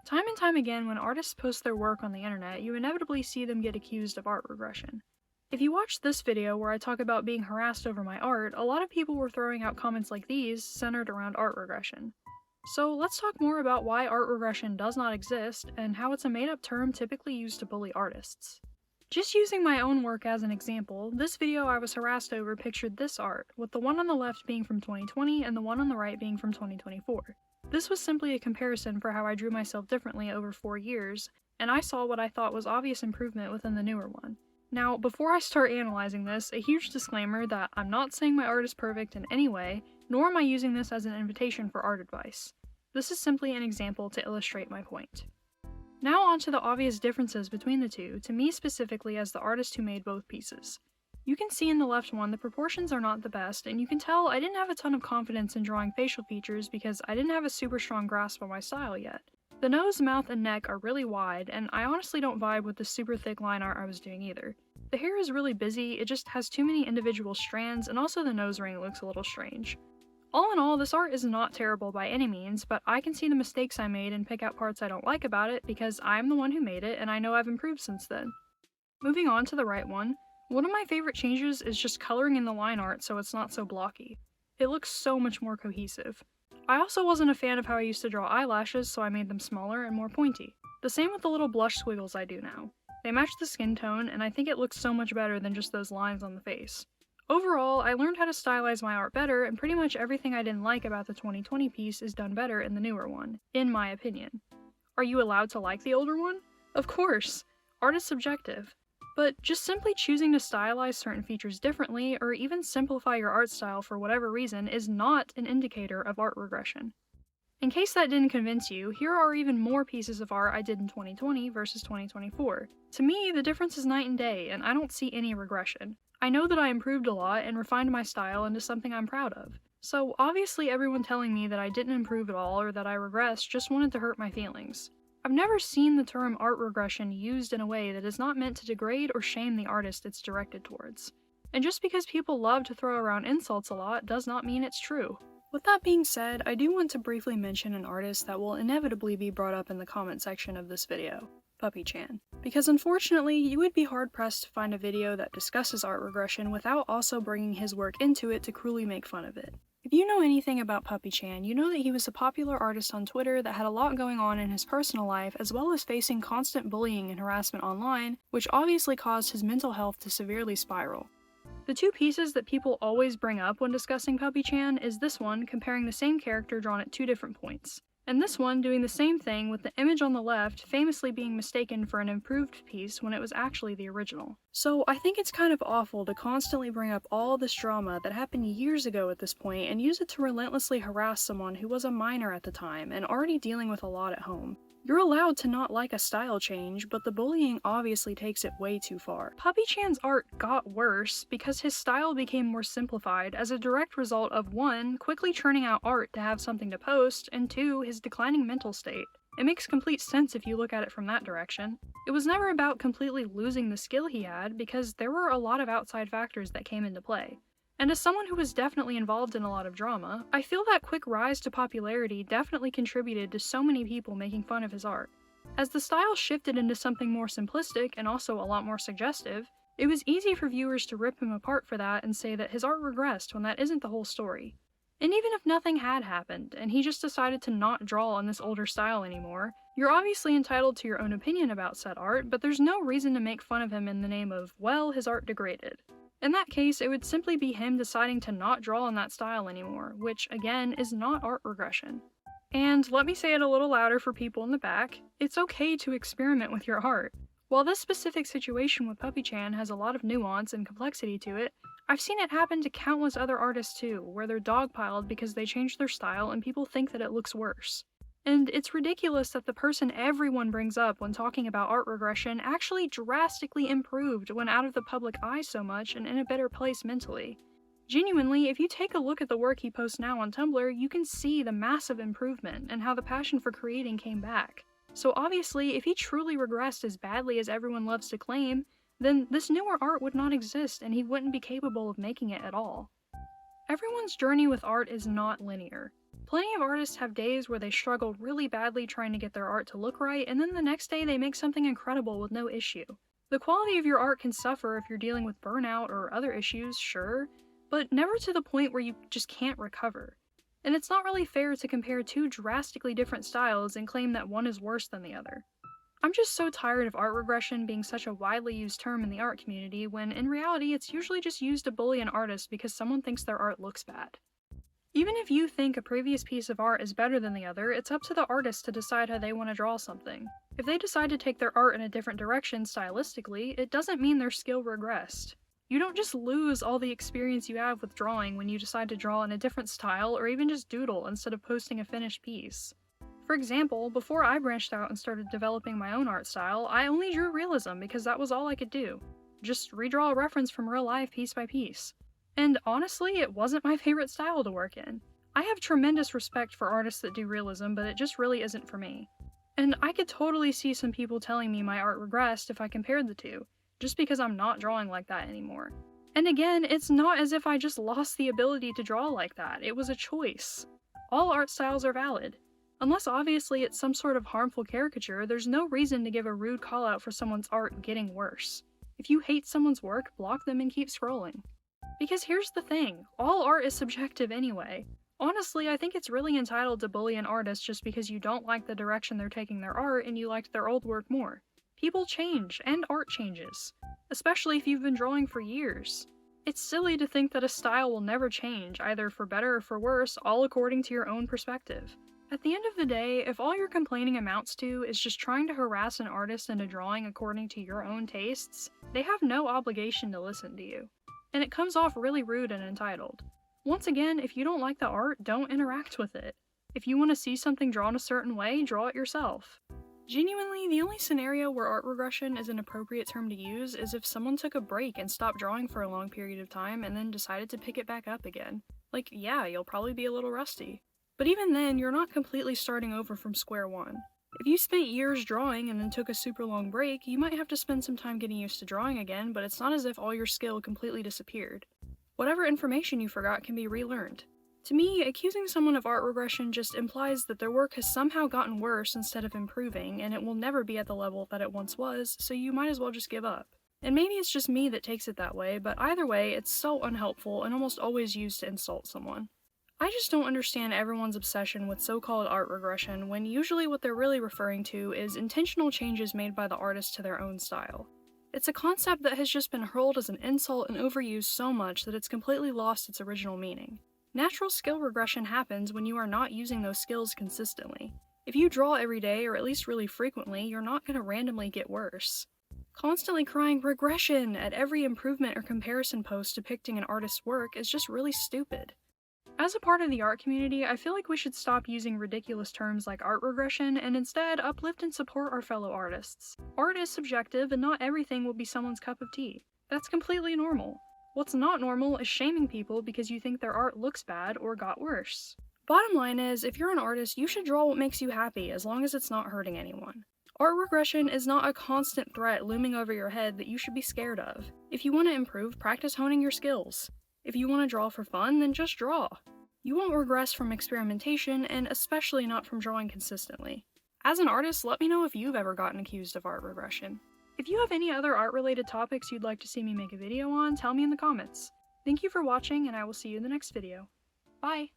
Time and time again, when artists post their work on the internet, you inevitably see them get accused of art regression. If you watched this video where I talk about being harassed over my art, a lot of people were throwing out comments like these centered around art regression. So let's talk more about why art regression does not exist, and how it's a made-up term typically used to bully artists. Just using my own work as an example, this video I was harassed over pictured this art, with the one on the left being from 2020 and the one on the right being from 2024. This was simply a comparison for how I drew myself differently over 4 years, and I saw what I thought was obvious improvement within the newer one. Now, before I start analyzing this, a huge disclaimer that I'm not saying my art is perfect in any way, nor am I using this as an invitation for art advice. This is simply an example to illustrate my point. Now on to the obvious differences between the two, to me specifically as the artist who made both pieces. You can see in the left one the proportions are not the best, and you can tell I didn't have a ton of confidence in drawing facial features because I didn't have a super strong grasp on my style yet. The nose, mouth, and neck are really wide, and I honestly don't vibe with the super thick line art I was doing either. The hair is really busy, it just has too many individual strands, and also the nose ring looks a little strange. All in all, this art is not terrible by any means, but I can see the mistakes I made and pick out parts I don't like about it because I'm the one who made it and I know I've improved since then. Moving on to the right one of my favorite changes is just coloring in the line art so it's not so blocky. It looks so much more cohesive. I also wasn't a fan of how I used to draw eyelashes, so I made them smaller and more pointy. The same with the little blush squiggles I do now. They match the skin tone, and I think it looks so much better than just those lines on the face. Overall, I learned how to stylize my art better, and pretty much everything I didn't like about the 2020 piece is done better in the newer one, in my opinion. Are you allowed to like the older one? Of course! Art is subjective. But just simply choosing to stylize certain features differently, or even simplify your art style for whatever reason, is not an indicator of art regression. In case that didn't convince you, here are even more pieces of art I did in 2020 versus 2024. To me, the difference is night and day, and I don't see any regression. I know that I improved a lot and refined my style into something I'm proud of. So obviously everyone telling me that I didn't improve at all or that I regressed just wanted to hurt my feelings. I've never seen the term art regression used in a way that is not meant to degrade or shame the artist it's directed towards. And just because people love to throw around insults a lot does not mean it's true. With that being said, I do want to briefly mention an artist that will inevitably be brought up in the comment section of this video, PuppyChan. Because unfortunately, you would be hard-pressed to find a video that discusses art regression without also bringing his work into it to cruelly make fun of it. If you know anything about PuppyChan, you know that he was a popular artist on Twitter that had a lot going on in his personal life, as well as facing constant bullying and harassment online, which obviously caused his mental health to severely spiral. The two pieces that people always bring up when discussing PuppyChan is this one comparing the same character drawn at 2 different points, and this one doing the same thing with the image on the left famously being mistaken for an improved piece when it was actually the original. So I think it's kind of awful to constantly bring up all this drama that happened years ago at this point and use it to relentlessly harass someone who was a minor at the time and already dealing with a lot at home. You're allowed to not like a style change, but the bullying obviously takes it way too far. PuppyChan's art got worse because his style became more simplified as a direct result of 1, quickly churning out art to have something to post, and 2, his declining mental state. It makes complete sense if you look at it from that direction. It was never about completely losing the skill he had, because there were a lot of outside factors that came into play. And as someone who was definitely involved in a lot of drama, I feel that quick rise to popularity definitely contributed to so many people making fun of his art. As the style shifted into something more simplistic and also a lot more suggestive, it was easy for viewers to rip him apart for that and say that his art regressed when that isn't the whole story. And even if nothing had happened, and he just decided to not draw in this older style anymore, you're obviously entitled to your own opinion about said art, but there's no reason to make fun of him in the name of, well, his art degraded. In that case, it would simply be him deciding to not draw in that style anymore, which, again, is not art regression. And let me say it a little louder for people in the back, it's okay to experiment with your art. While this specific situation with PuppyChan has a lot of nuance and complexity to it, I've seen it happen to countless other artists too, where they're dogpiled because they changed their style and people think that it looks worse. And it's ridiculous that the person everyone brings up when talking about art regression actually drastically improved when out of the public eye so much and in a better place mentally. Genuinely, if you take a look at the work he posts now on Tumblr, you can see the massive improvement and how the passion for creating came back. So obviously, if he truly regressed as badly as everyone loves to claim, then this newer art would not exist and he wouldn't be capable of making it at all. Everyone's journey with art is not linear. Plenty of artists have days where they struggle really badly trying to get their art to look right, and then the next day they make something incredible with no issue. The quality of your art can suffer if you're dealing with burnout or other issues, sure, but never to the point where you just can't recover. And it's not really fair to compare two drastically different styles and claim that one is worse than the other. I'm just so tired of art regression being such a widely used term in the art community when in reality it's usually just used to bully an artist because someone thinks their art looks bad. Even if you think a previous piece of art is better than the other, it's up to the artist to decide how they want to draw something. If they decide to take their art in a different direction stylistically, it doesn't mean their skill regressed. You don't just lose all the experience you have with drawing when you decide to draw in a different style or even just doodle instead of posting a finished piece. For example, before I branched out and started developing my own art style, I only drew realism because that was all I could do. Just redraw a reference from real life piece by piece. And honestly, it wasn't my favorite style to work in. I have tremendous respect for artists that do realism, but it just really isn't for me. And I could totally see some people telling me my art regressed if I compared the two, just because I'm not drawing like that anymore. And again, it's not as if I just lost the ability to draw like that, it was a choice. All art styles are valid. Unless obviously it's some sort of harmful caricature, there's no reason to give a rude callout for someone's art getting worse. If you hate someone's work, block them and keep scrolling. Because here's the thing, all art is subjective anyway. Honestly, I think it's really entitled to bully an artist just because you don't like the direction they're taking their art and you liked their old work more. People change, and art changes. Especially if you've been drawing for years. It's silly to think that a style will never change, either for better or for worse, all according to your own perspective. At the end of the day, if all your complaining amounts to is just trying to harass an artist into drawing according to your own tastes, they have no obligation to listen to you. And it comes off really rude and entitled. Once again, if you don't like the art, don't interact with it. If you want to see something drawn a certain way, draw it yourself. Genuinely, the only scenario where art regression is an appropriate term to use is if someone took a break and stopped drawing for a long period of time and then decided to pick it back up again. Like, yeah, you'll probably be a little rusty. But even then, you're not completely starting over from square one. If you spent years drawing and then took a super long break, you might have to spend some time getting used to drawing again, but it's not as if all your skill completely disappeared. Whatever information you forgot can be relearned. To me, accusing someone of art regression just implies that their work has somehow gotten worse instead of improving, and it will never be at the level that it once was, so you might as well just give up. And maybe it's just me that takes it that way, but either way, it's so unhelpful and almost always used to insult someone. I just don't understand everyone's obsession with so-called art regression when usually what they're really referring to is intentional changes made by the artist to their own style. It's a concept that has just been hurled as an insult and overused so much that it's completely lost its original meaning. Natural skill regression happens when you are not using those skills consistently. If you draw every day, or at least really frequently, you're not going to randomly get worse. Constantly crying regression at every improvement or comparison post depicting an artist's work is just really stupid. As a part of the art community, I feel like we should stop using ridiculous terms like art regression and instead uplift and support our fellow artists. Art is subjective and not everything will be someone's cup of tea. That's completely normal. What's not normal is shaming people because you think their art looks bad or got worse. Bottom line is, if you're an artist, you should draw what makes you happy as long as it's not hurting anyone. Art regression is not a constant threat looming over your head that you should be scared of. If you want to improve, practice honing your skills. If you want to draw for fun, then just draw. You won't regress from experimentation, and especially not from drawing consistently. As an artist, let me know if you've ever gotten accused of art regression. If you have any other art-related topics you'd like to see me make a video on, tell me in the comments. Thank you for watching, and I will see you in the next video. Bye!